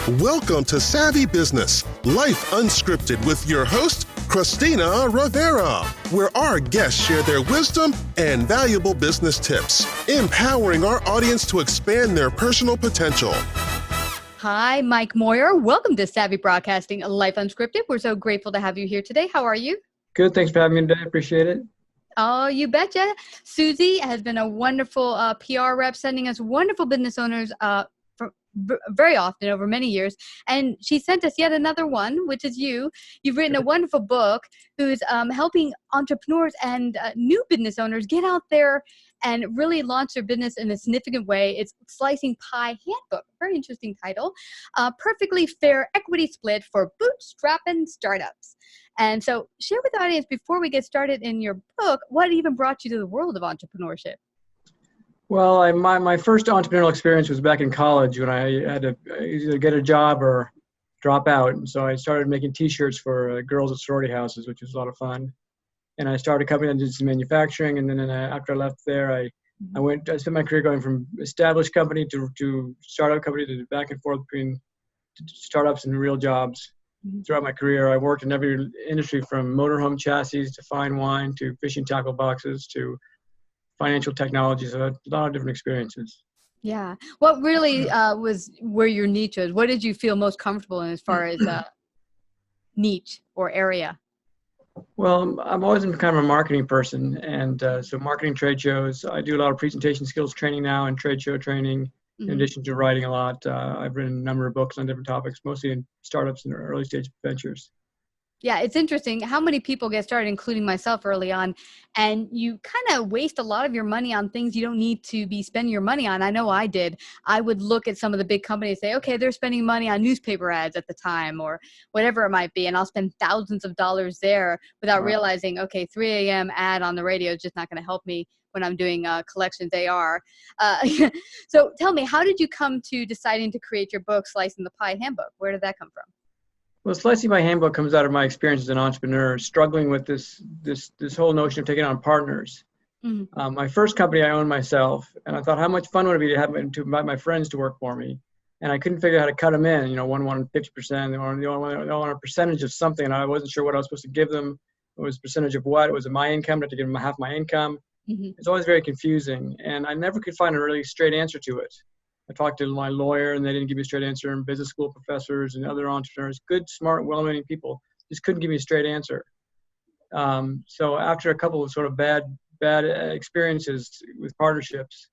Welcome to Savvy Business, Life Unscripted with your host, Christina Rivera, where our guests share their wisdom and valuable business tips, empowering our audience to expand their personal potential. Hi, Mike Moyer. Welcome to Savvy Broadcasting, Life Unscripted. We're so grateful to have you here today. How are you? Good. Thanks for having me today. Appreciate it. Oh, you betcha. Susie has been a wonderful PR rep, sending us wonderful business owners very often over many years. And she sent us yet another one, which is you. You've written a wonderful book who's helping entrepreneurs and new business owners get out there and really launch their business in a significant way. It's Slicing Pie Handbook. Very interesting title. Perfectly fair equity split for bootstrapping startups. And so share with the audience before we get started in your book, what even brought you to the world of entrepreneurship? Well, my first entrepreneurial experience was back in college when I had to either get a job or drop out. And so I started making T-shirts for girls at sorority houses, which was a lot of fun. And I started a company that did some manufacturing. And then after I left there, I spent my career going from established company to startup company to back and forth between startups and real jobs. Throughout my career, I worked in every industry from motorhome chassis to fine wine to fishing tackle boxes to financial technology. So a lot of different experiences. Yeah. What really was where your niche was? What did you feel most comfortable in as far as niche or area? Well, I've always been kind of a marketing person. And so marketing trade shows, I do a lot of presentation skills training now and trade show training. In addition to writing a lot, I've written a number of books on different topics, mostly in startups and early stage ventures. Yeah, it's interesting how many people get started, including myself early on, and you kind of waste a lot of your money on things you don't need to be spending your money on. I know I did. I would look at some of the big companies and say, okay, they're spending money on newspaper ads at the time or whatever it might be, and I'll spend thousands of dollars there without realizing, okay, 3 a.m. ad on the radio is just not going to help me when I'm doing collections AR. So tell me, how did you come to deciding to create your book, Slicing the Pie Handbook? Where did that come from? Well, Slicing Pie Handbook comes out of my experience as an entrepreneur, struggling with this whole notion of taking on partners. My first company I owned myself, and I thought how much fun would it be to invite my friends to work for me, and I couldn't figure out how to cut them in. You know, one wanted 50%, they wanted a percentage of something, and I wasn't sure what I was supposed to give them. It was a percentage of what? It was my income. I had to give them half my income. It's always very confusing, and I never could find a really straight answer to it. I talked to my lawyer, and they didn't give me a straight answer, and business school professors and other entrepreneurs, good, smart, well-meaning people, just couldn't give me a straight answer. So after a couple of sort of bad experiences with partnerships,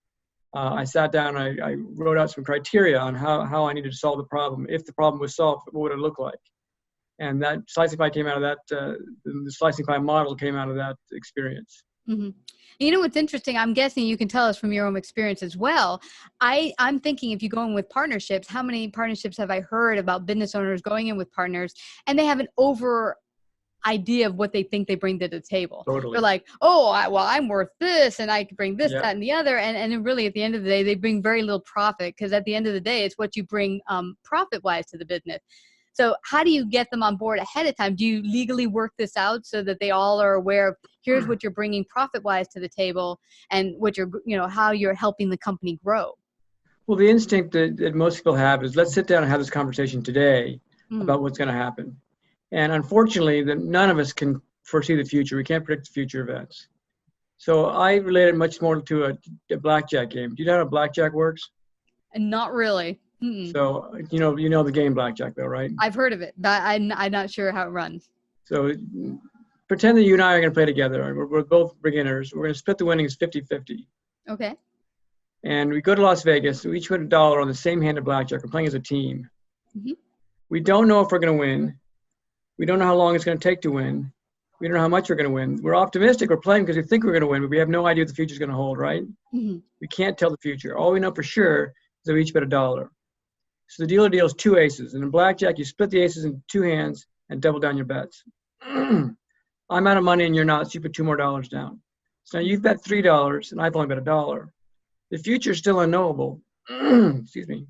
I sat down and I wrote out some criteria on how I needed to solve the problem. If the problem was solved, what would it look like? And that Slicing Pie came out of that, the Slicing Pie model came out of that experience. You know what's interesting? I'm guessing you can tell us from your own experience as well. I'm thinking if you go in with partnerships, how many partnerships have I heard about business owners going in with partners and they have an over idea of what they think they bring to the table. Totally. They're like, I'm worth this and I can bring this, that, and the other. And then really at the end of the day, they bring very little profit because at the end of the day, it's what you bring profit-wise to the business. So how do you get them on board ahead of time? Do you legally work this out so that they all are aware of here's what you're bringing profit-wise to the table and what how you're helping the company grow? Well, the instinct that most people have is let's sit down and have this conversation today about what's going to happen. And unfortunately, none of us can foresee the future. We can't predict future events. So I relate it much more to a blackjack game. Do you know how blackjack works? Not really. So, you know the game blackjack though, right? I've heard of it, but I'm not sure how it runs. So pretend that you and I are going to play together. We're both beginners. We're going to split the winnings 50-50. Okay. And we go to Las Vegas. We each put $1 on the same hand of blackjack. We're playing as a team. We don't know if we're going to win. We don't know how long it's going to take to win. We don't know how much we're going to win. We're optimistic. We're playing because we think we're going to win, but we have no idea what the future is going to hold, right? We can't tell the future. All we know for sure is that we each bet $1. So the dealer deals 2 aces. And in blackjack, you split the aces into 2 hands and double down your bets. I'm out of money and you're not, so you put $2 more down. So now you've bet $3 and I've only bet $1. The future is still unknowable. Excuse me.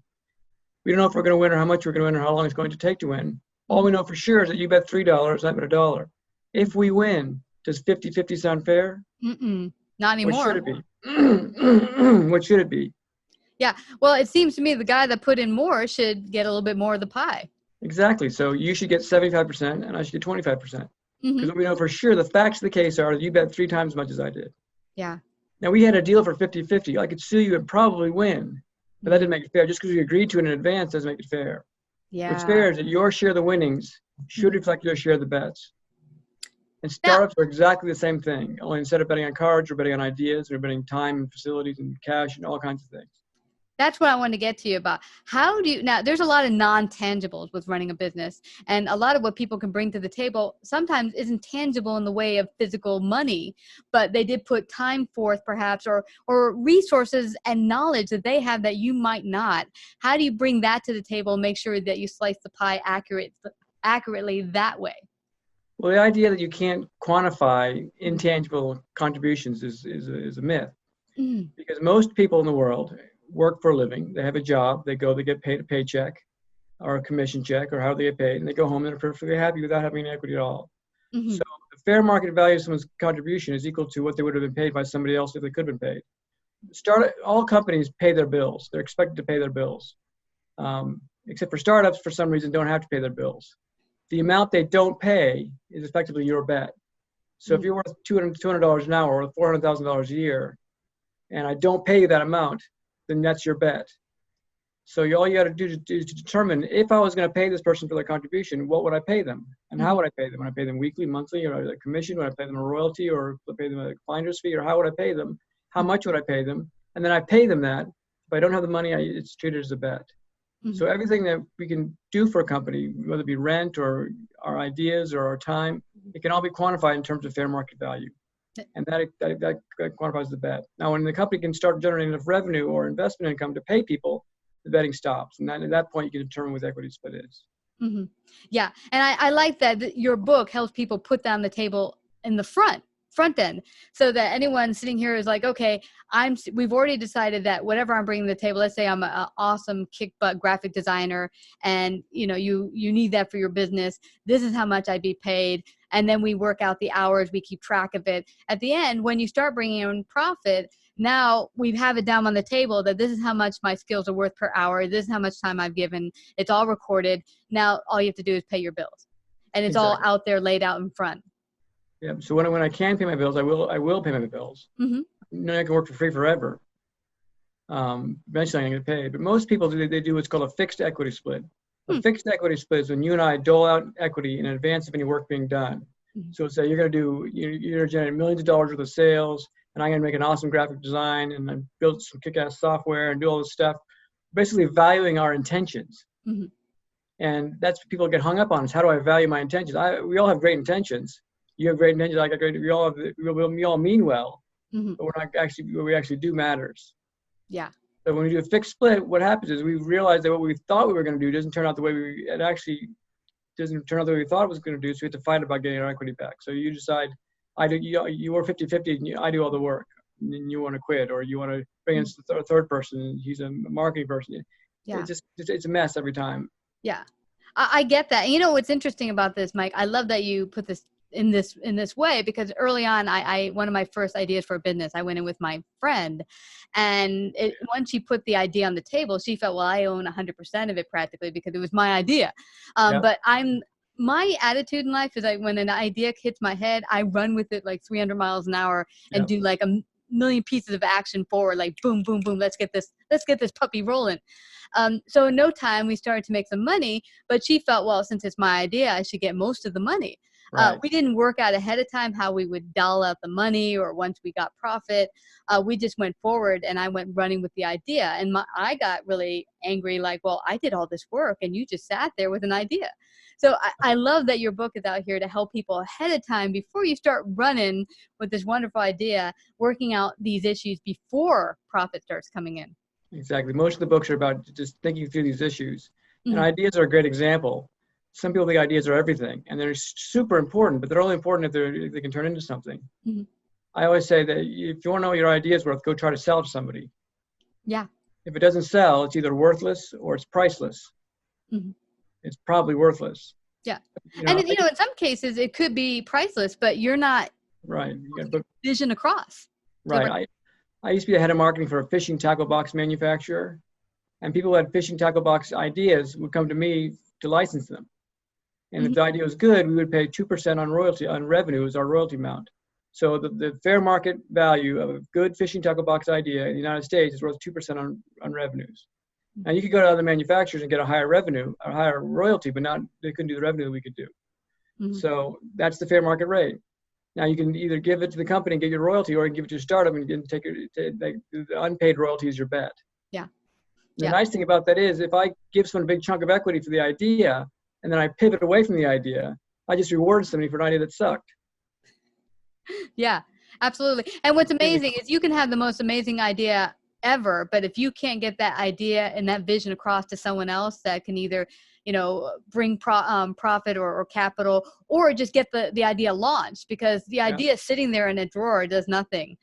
We don't know if we're going to win or how much we're going to win or how long it's going to take to win. All we know for sure is that you bet $3, I bet $1. If we win, does 50-50 sound fair? Not anymore. What should it be? What should it be? Yeah. Well, it seems to me the guy that put in more should get a little bit more of the pie. Exactly. So you should get 75% and I should get 25%. Mm-hmm. Because we know for sure the facts of the case are that you bet 3 times as much as I did. Yeah. Now, we had a deal for 50-50. I could sue you and probably win, but that didn't make it fair. Just because we agreed to it in advance doesn't make it fair. Yeah. What's fair is that your share of the winnings should reflect your share of the bets. And startups are exactly the same thing. Only instead of betting on cards, we're betting on ideas. We're betting time and facilities and cash and all kinds of things. That's what I want to get to you about. Now there's a lot of non-tangibles with running a business, and a lot of what people can bring to the table sometimes isn't tangible in the way of physical money, but they did put time forth perhaps, or resources and knowledge that they have that you might not. How do you bring that to the table and make sure that you slice the pie accurately that way? Well, the idea that you can't quantify intangible contributions is a myth. Mm. Because most people in the world work for a living. They have a job. They get paid a paycheck or a commission check or how they get paid, and they go home and they're perfectly happy without having any equity at all. Mm-hmm. So the fair market value of someone's contribution is equal to what they would have been paid by somebody else if they could have been paid. All companies pay their bills. They're expected to pay their bills. Except for startups, for some reason, don't have to pay their bills. The amount they don't pay is effectively your bet. So if you're worth $200 an hour or $400,000 a year, and I don't pay you that amount, then that's your bet. So all you got to do is to determine, if I was going to pay this person for their contribution, what would I pay them? And how would I pay them? Would I pay them weekly, monthly, or a commission? Would I pay them a royalty, or would I pay them a finder's fee? Or how would I pay them? How much would I pay them? And then I pay them that. If I don't have the money, it's treated as a bet. Mm-hmm. So everything that we can do for a company, whether it be rent or our ideas or our time, it can all be quantified in terms of fair market value. And that quantifies the bet. Now, when the company can start generating enough revenue or investment income to pay people, the betting stops. And at that point, you can determine what the equity split is. Mm-hmm. Yeah. And I like that your book helps people put down the table in the front end, so that anyone sitting here is like, okay, we've already decided that whatever I'm bringing to the table, let's say I'm an awesome kick butt graphic designer, and you need that for your business. This is how much I'd be paid. And then we work out the hours, we keep track of it. At the end, when you start bringing in profit, now we have it down on the table that this is how much my skills are worth per hour. This is how much time I've given. It's all recorded. Now all you have to do is pay your bills, and it's all out there laid out in front. Yeah. So when I can pay my bills, I will pay my bills. Mm-hmm. I can work for free forever. Eventually I'm going to get paid. But most people they do what's called a fixed equity split. A fixed equity split is when you and I dole out equity in advance of any work being done. Mm-hmm. So say you're going to generate millions of dollars worth of sales, and I'm going to make an awesome graphic design and then build some kick-ass software and do all this stuff, basically valuing our intentions. Mm-hmm. And that's what people get hung up on, is how do I value my intentions? We all have great intentions. You have great intentions. I got great. We all mean well, mm-hmm. but what we actually do matters. Yeah. So when we do a fixed split, what happens is we realize that what we thought we were going to do doesn't turn out the way doesn't turn out the way we thought it was going to do. So we have to fight about getting our equity back. So you decide, you are 50-50, and I do all the work, and then you want to quit, or you want to bring in a third person, and he's a marketing person. Yeah. It's a mess every time. Yeah, I get that. And you know what's interesting about this, Mike? I love that you put this in this way, because early on, one of my first ideas for a business, I went in with my friend, and once she put the idea on the table, she felt, well, I own 100% of it practically because it was my idea. But my attitude in life is when an idea hits my head, I run with it like 300 miles an hour and do like a million pieces of action forward, like boom, boom, boom. Let's get this puppy rolling. So in no time we started to make some money, but she felt, well, since it's my idea, I should get most of the money. Right. We didn't work out ahead of time how we would doll out the money, or once we got profit, we just went forward, and I went running with the idea. And I got really angry, like, well, I did all this work and you just sat there with an idea. So I love that your book is out here to help people ahead of time, before you start running with this wonderful idea, working out these issues before profit starts coming in. Exactly. Most of the books are about just thinking through these issues. Mm-hmm. And ideas are a great example. Some people think ideas are everything, and they're super important, but they're only important if they can turn into something. Mm-hmm. I always say that if you want to know what your idea is worth, go try to sell it to somebody. Yeah. If it doesn't sell, it's either worthless or it's priceless. Mm-hmm. It's probably worthless. Yeah. And in some cases it could be priceless, but you're not right. You got to put vision across. Right. I used to be the head of marketing for a fishing tackle box manufacturer, and people who had fishing tackle box ideas would come to me to license them. And if the idea was good, we would pay 2% on revenue as our royalty amount. So the fair market value of a good fishing tackle box idea in the United States is worth 2% on revenues. Now you could go to other manufacturers and get a higher revenue, a higher royalty, but they couldn't do the revenue that we could do. So that's the fair market rate. Now you can either give it to the company and get your royalty, or you can give it to your startup and take the unpaid royalty is your bet. Yeah. The nice thing about that is if I give someone a big chunk of equity for the idea and then I pivot away from the idea, I just reward somebody for an idea that sucked. Yeah, absolutely. And what's amazing is you can have the most amazing idea ever, but if you can't get that idea and that vision across to someone else that can either, bring profit or capital, or just get the idea launched, because the idea sitting there in a drawer does nothing.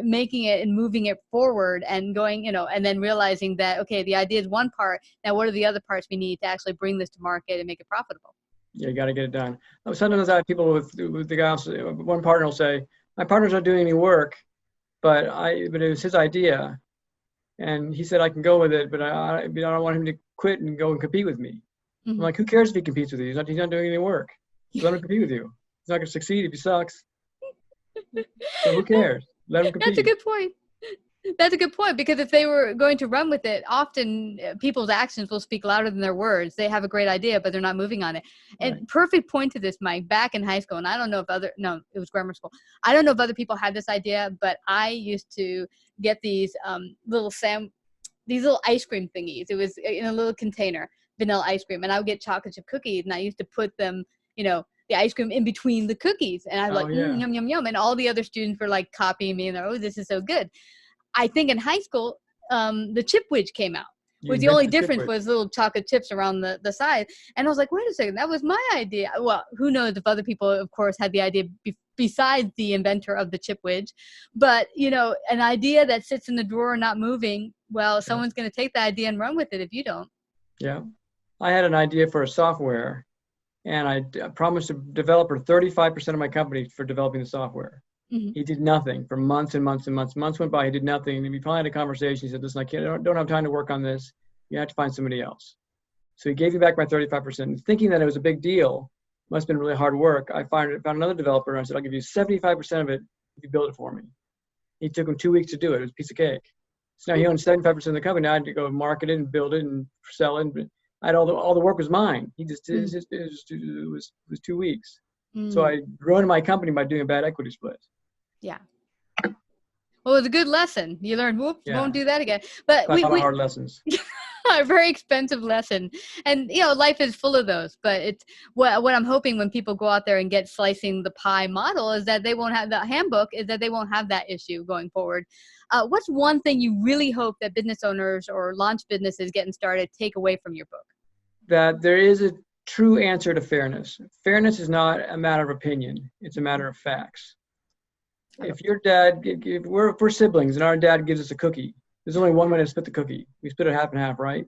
Making it and moving it forward and going, and then realizing that, okay, the idea is one part. Now, what are the other parts we need to actually bring this to market and make it profitable? Yeah, you got to get it done. Sometimes I have people with the guys, one partner will say, my partner's not doing any work, but it was his idea. And he said, I can go with it, but I don't want him to quit and go and compete with me. I'm like, who cares if he competes with you? He's not doing any work. Let him compete with you. He's not going to succeed if he sucks. So who cares? Let him compete. That's a good point. That's a good point, because if they were going to run with it, often people's actions will speak louder than their words. They have a great idea, but they're not moving on it. And perfect point to this, Mike, back in high school, and I don't know if it was grammar school. I don't know if other people had this idea, but I used to get these little ice cream thingies. It was in a little container, vanilla ice cream, and I would get chocolate chip cookies, and I used to put them, the ice cream in between the cookies, and I was yum, yum, yum. And all the other students were like copying me, and they're, oh, this is so good. I think in high school, the chip widge came out. The only difference was little chocolate chips around the side. And I was like, wait a second, that was my idea. Well, who knows if other people, of course, had the idea besides the inventor of the chip widge. But, an idea that sits in the drawer not moving, well, someone's going to take the idea and run with it if you don't. Yeah. I had an idea for a software, and I promised the developer 35% of my company for developing the software. He did nothing for months and months and months. Months went by, he did nothing. And we finally had a conversation. He said, listen, I don't have time to work on this. You have to find somebody else. So he gave me back my 35%. And thinking that it was a big deal, must have been really hard work. I found another developer, and I said, I'll give you 75% of it if you build it for me. He took him 2 weeks to do it. It was a piece of cake. So now he owns 75% of the company. Now I had to go market it and build it and sell it. But all the work was mine. He just it was 2 weeks. So I ruined my company by doing a bad equity split. Yeah. Well, it was a good lesson. You learned, won't do that again. But a lot of hard lessons. A very expensive lesson. And, life is full of those. But it's what I'm hoping when people go out there and get Slicing the Pie model is that they won't have the handbook, is that they won't have that issue going forward. What's one thing you really hope that business owners or launch businesses getting started take away from your book? That there is a true answer to fairness. Fairness is not a matter of opinion. It's a matter of facts. If your dad, if we're siblings and our dad gives us a cookie, there's only one way to split the cookie. We split it half and half, right?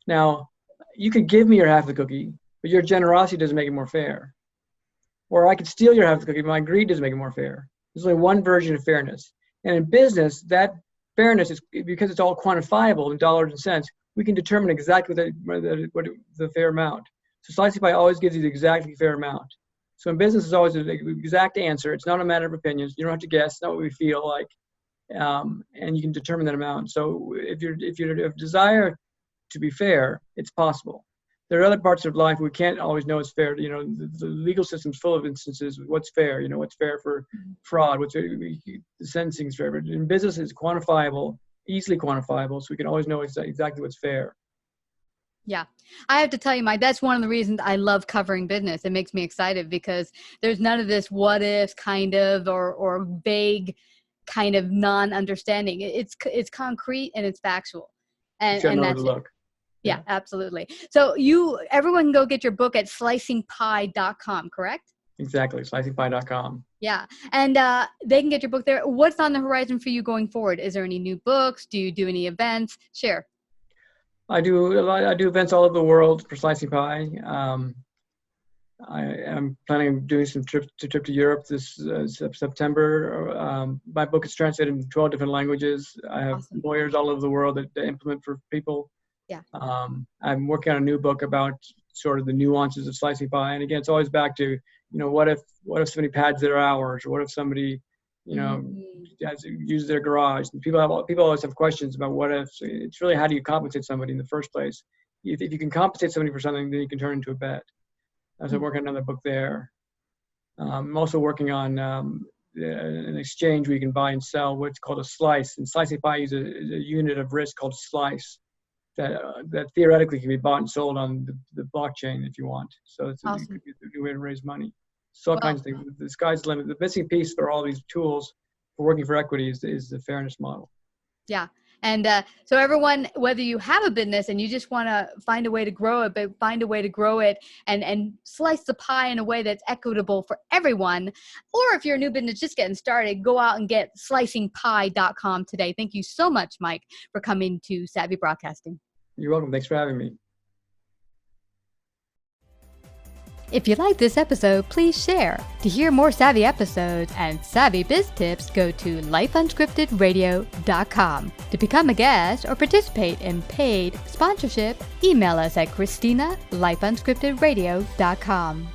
Now, you could give me your half of the cookie, but your generosity doesn't make it more fair. Or I could steal your half of the cookie, but my greed doesn't make it more fair. There's only one version of fairness. And in business, that fairness is, because it's all quantifiable in dollars and cents, we can determine exactly what the fair amount. So Slicing Pie always gives you the exactly fair amount. So in business, it's always an exact answer. It's not a matter of opinions. You don't have to guess. It's not what we feel like, and you can determine that amount. So if you desire to be fair, it's possible. There are other parts of life we can't always know is fair. The legal system's full of instances. What's fair? What's fair for fraud? The sentencing is fair. But in business, it's quantifiable, easily quantifiable, so we can always know exactly what's fair. Yeah. I have to tell you, Mike, that's one of the reasons I love covering business. It makes me excited because there's none of this what ifs kind of or vague kind of non-understanding. It's concrete and it's factual. And that's it. Yeah, absolutely. So everyone can go get your book at slicingpie.com, correct? Exactly. Slicingpie.com. Yeah. And they can get your book there. What's on the horizon for you going forward? Is there any new books? Do you do any events? Share. I do events all over the world for Slicing Pie. I am planning on doing some trip to Europe this September. My book is translated in 12 different languages. I have Awesome. lawyers all over the world that implement for people. Yeah. I'm working on a new book about sort of the nuances of slicing pie. And again, it's always back to, what if somebody pads their hours, or what if somebody, uses their garage? And people always have questions about what if. So it's really, how do you compensate somebody in the first place? If you can compensate somebody for something, then you can turn it into a bet. So I'm working on another book there. I'm also working on an exchange where you can buy and sell what's called a slice. And Slicing Pie is a unit of risk called slice that theoretically can be bought and sold on the blockchain if you want. So it's Awesome. It could be a new way to raise money. So all kinds of things. The sky's the limit. The missing piece for all these tools for working for equity is the fairness model. Yeah. And so everyone, whether you have a business and you just want to find a way to grow it, but find a way to grow it and slice the pie in a way that's equitable for everyone, or if you're a new business just getting started, go out and get slicingpie.com today. Thank you so much, Mike, for coming to Savvy Broadcasting. You're welcome. Thanks for having me. If you like this episode, please share. To hear more Savvy episodes and Savvy Biz tips, go to lifeunscriptedradio.com. To become a guest or participate in paid sponsorship, email us at Christina@lifeunscriptedradio.com.